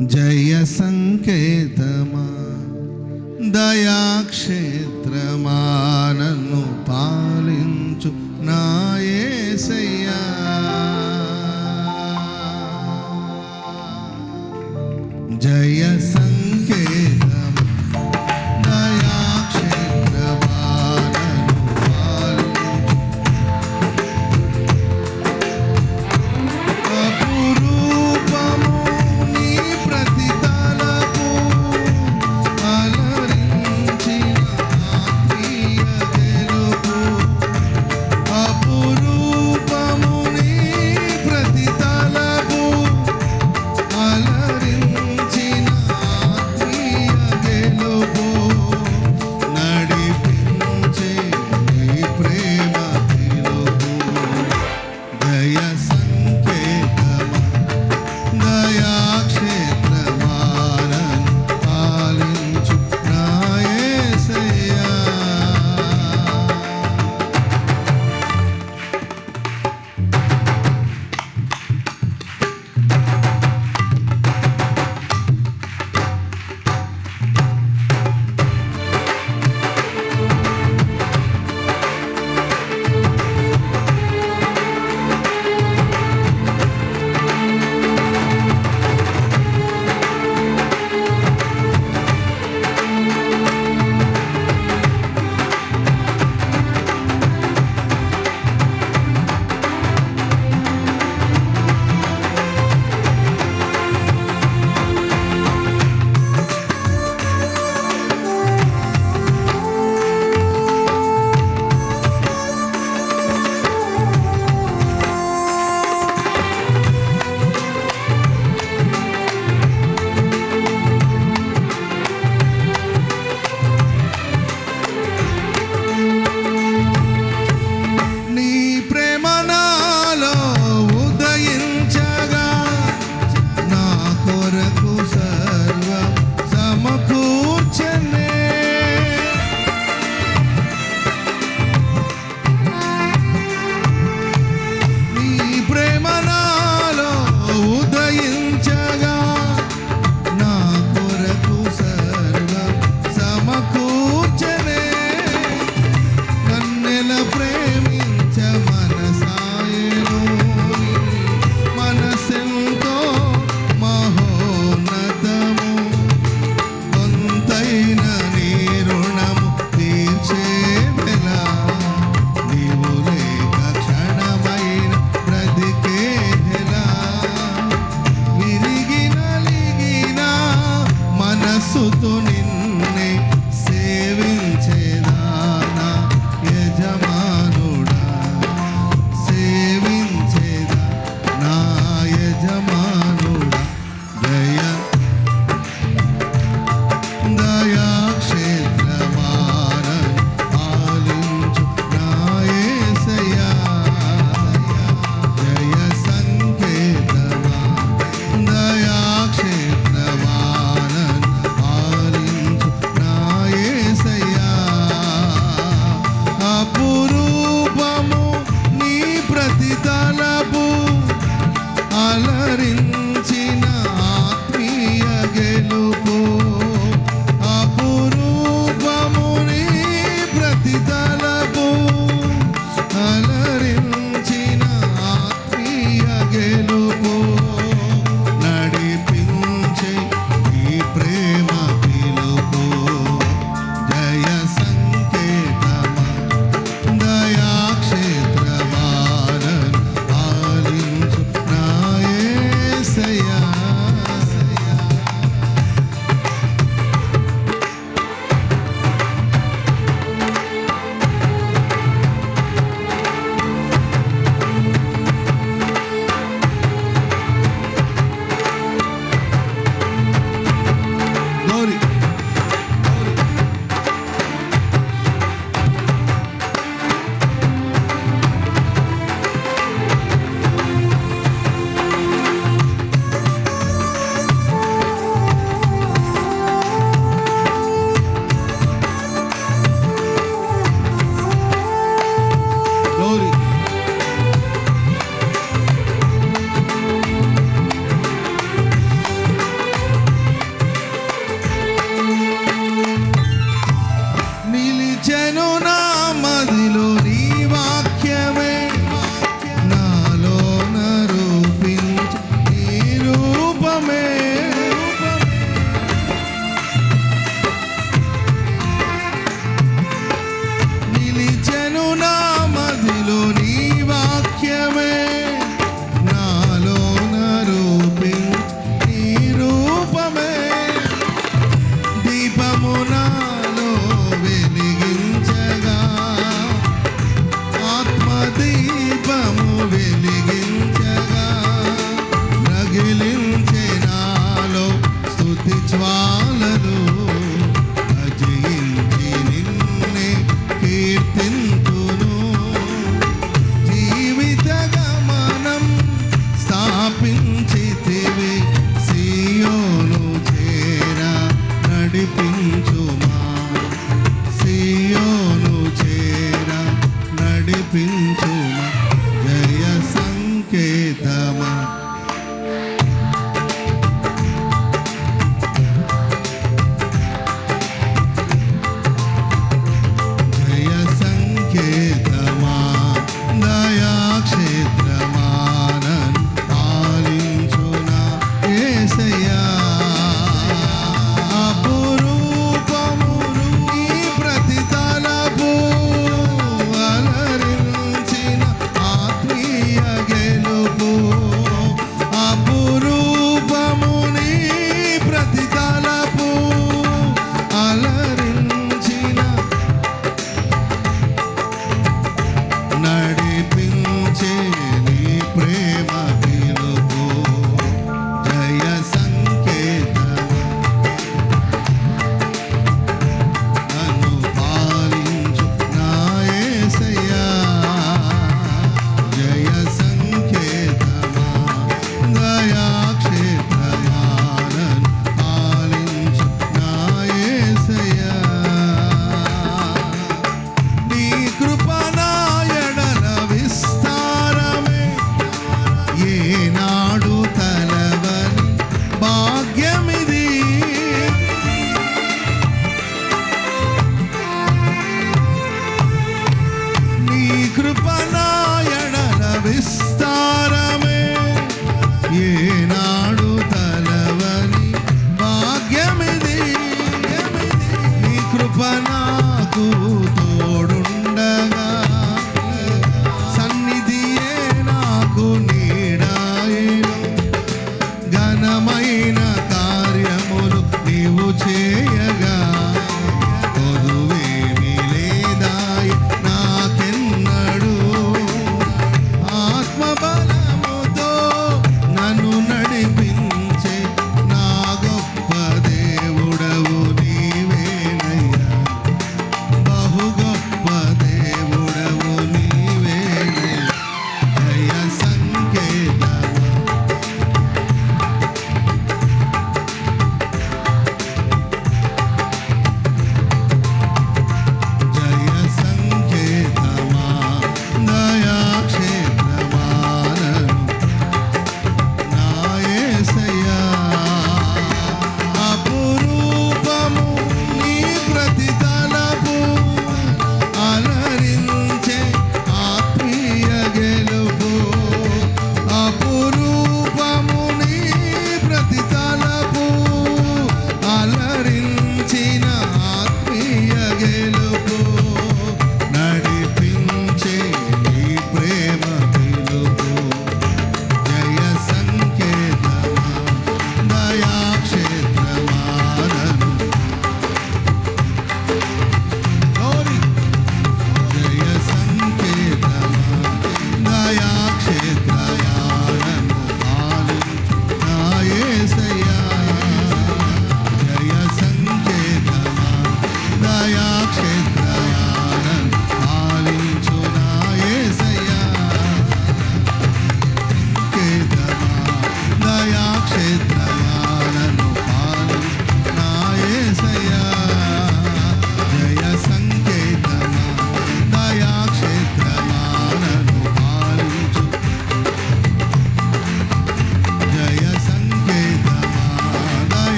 జయ సంకేతమా దయాక్షేత్రమా నన్ను పాలించు నా యేసయ్యా. జయ సంకేతమా దయాక్షేత్రమా నన్ను పాలించు. అపురూపము నీ ప్రతి తలపు అలరించిన ఆత్మీయ గెలుపు. అపురూపము నీ ప్రతి తలపు అలరించిన ఆత్మీయ గెలుపు. నడిపించే నీ ప్రేమ పిలుపు. జయ సంకేతమా దయాక్షేత్రమా నన్ను పాలించు నా యేసయ్యా. నీ ప్రేమ నాలో ఉదయించగా నా కొరకు సర్వం సమకూర్చనే. నీ ప్రేమ నాలో ఉదయించగా నా కొరకు సర్వం సమకూర్చనే. కన్నెల ప్రేమించ మనసాయను మనసెంతో మహోన్నతము. కొంతైన నీ రుణము తీర్చేవెలా. నీవు లేక క్షణమైన బ్రతికేలా. విరిగి నలిగిన మనస్సుతో నిన్నే సేవించేదా నా యజమానుడా. సేవించేదా నా యజమానుడా. జయ దయాక్షేత్రమా నన్ను పాలించు నా యేసయ్యా. జయ సంకేతమా దయాక్షేత్రమా నన్ను పాలించు నా యేసయ్యా. అపురూపము నీ ప్రతి తలపు అలరించిన ఆత్మీయ గెలుపు. అపురూపము నీ ప్రతి తలపు అలరించిన ఆత్మీయ గెలుపు. నడిపించే ఈ ప్రేమ పిలుపు. జయ సంకేతమా దయాక్షేత్రమా నన్ను పాలించు నా యేసయ్యా.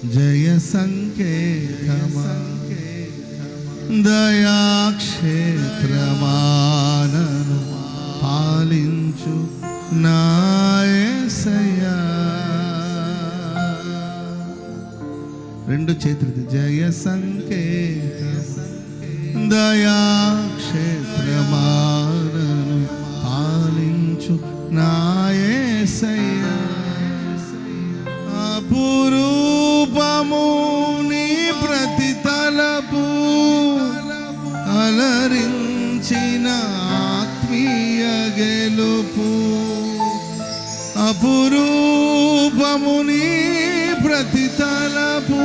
జయ సంకేతమా దయాక్షేత్రమానను పాలించు నా యేసయ్యా. రెండు చేతులు జయ సంకేతం దయాక్షేత్రమానను పాలించు నా యేసయ్యా. అపురూపము నీ ప్రతి తలపు అలరించిన ఆత్మీయ గెలుపు. అపురూపము నీ ప్రతి తలపు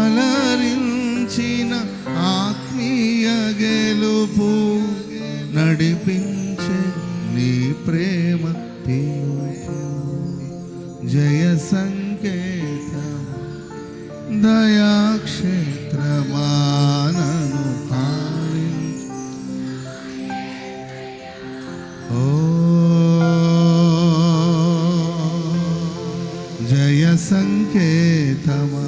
అలరించిన ఆత్మీయ గెలుపు. నడిపించే నీ ప్రేమ పిలుపు. జయ సంకేతం దయాక్షేత్రమానను పాలించు. ఓ జయ సంకేతమా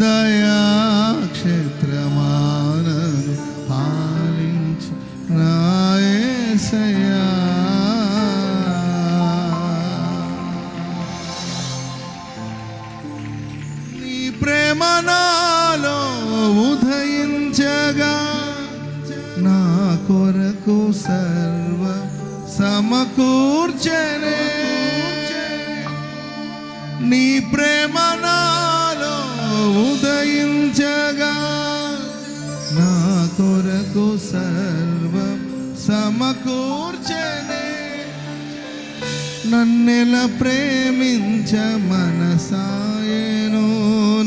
దయాక్షేత్రమానను పాలించు నా యేసయ్యా. ప్రేమ నాలో ఉదయించగా నా కొరకు సర్వ సమకూర్చనే. నీ ప్రేమ నాలో ఉదయించగా నా కొరకు సర్వ సమకూర్చనే. నన్నెల ప్రేమించ మనసాయను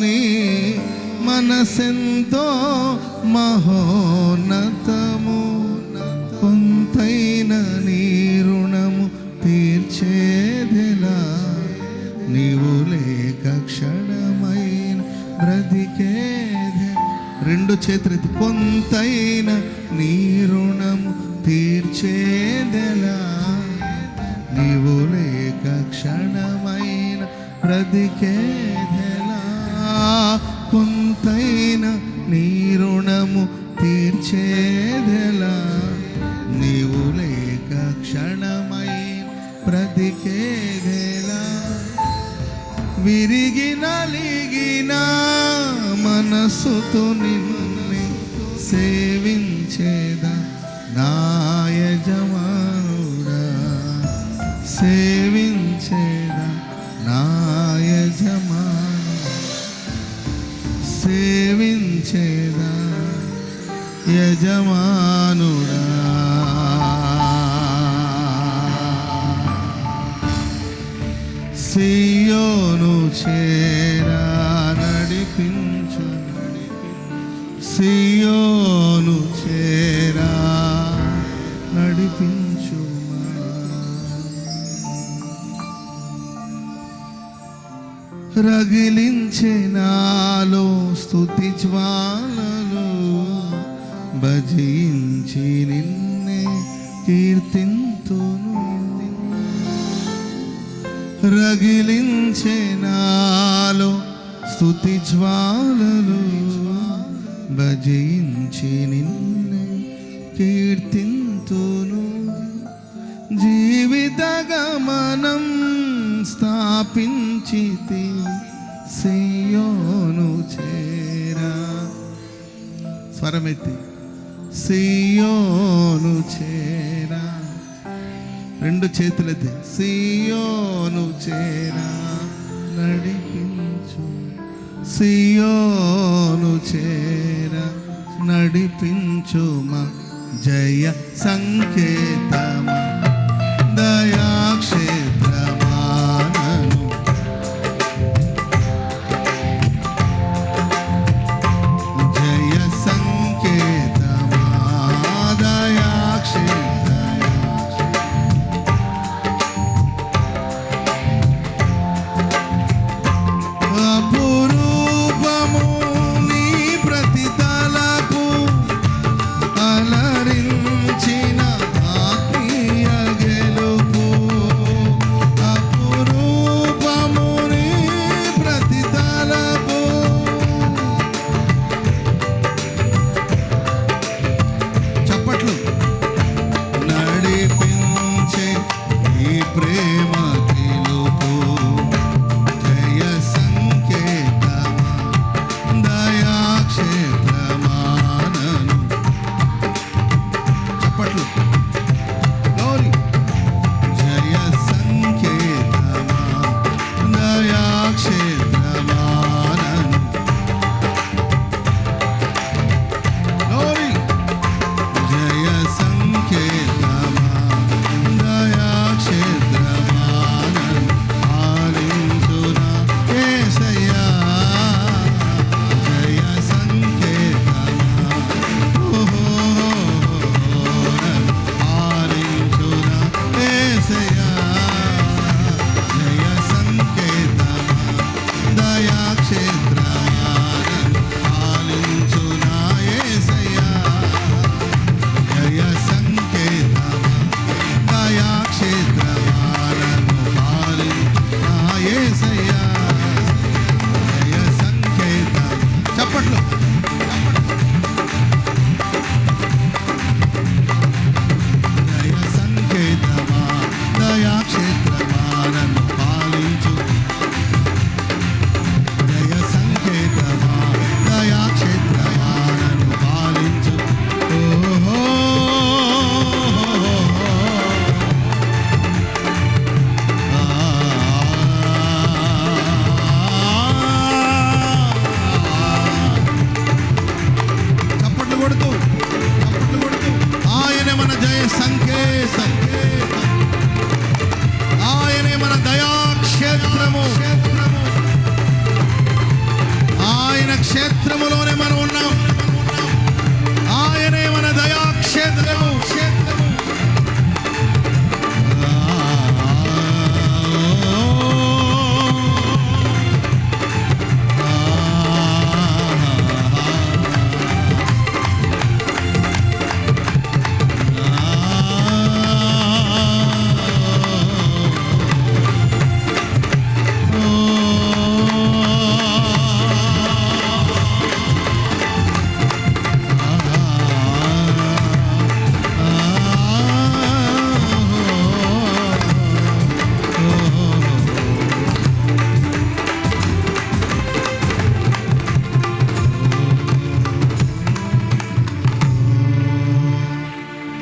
నీ మనసెంతో మహోన్నతము. కొంతైన నీ రుణము తీర్చేదెలా నీవు లేక క్షణమైన బ్రతికేదె. రెండు చేతులెత్తి కొంతైన నీ రుణము తీర్చేదెలా నీవు లేక క్షణమైన బ్రతికేదెలా. కొంతైన నీ రుణము తీర్చేదెలా నీవు లేక క్షణమైన బ్రతికేదెలా. విరిగి నలిగిన మనసుతో నిన్ను సేవించేదా నా యజమానుడా. సేవించేదా నా యజమాను. సేవించేదా యజమానుడా. సియోను చేరా నడిపించు. సియోను చేరా నడిపించు. రగిలించే నాలో స్తుతి జ్వాలలు భజించి నిన్నే కీర్తింతును. రగిలించే నాలో స్తుతి జ్వాలలు భజించి నిన్నే కీర్తింతును. జీవిత గమనం స్థాపించితి సియోను చేరా. స్వరమెత్తి సియోను చేరా. రెండు చేతులెత్తి సియోను చేరా నడిపించు. సియోను చేరా నడిపించుమా. జయ సంకేతమా దయాక్షేత్రమానను జయ సంకేతమా దయాక్షేత్రమా. అపురూపము నీ ప్రతి తలపు అలరించిన ఆత్మీయ క్షేత్రములోనే మనం ఉన్నాం. ఆయనే మన దయాక్షేత్రము.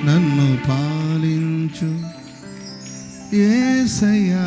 నన్ను పాలించు యేసయ్యా.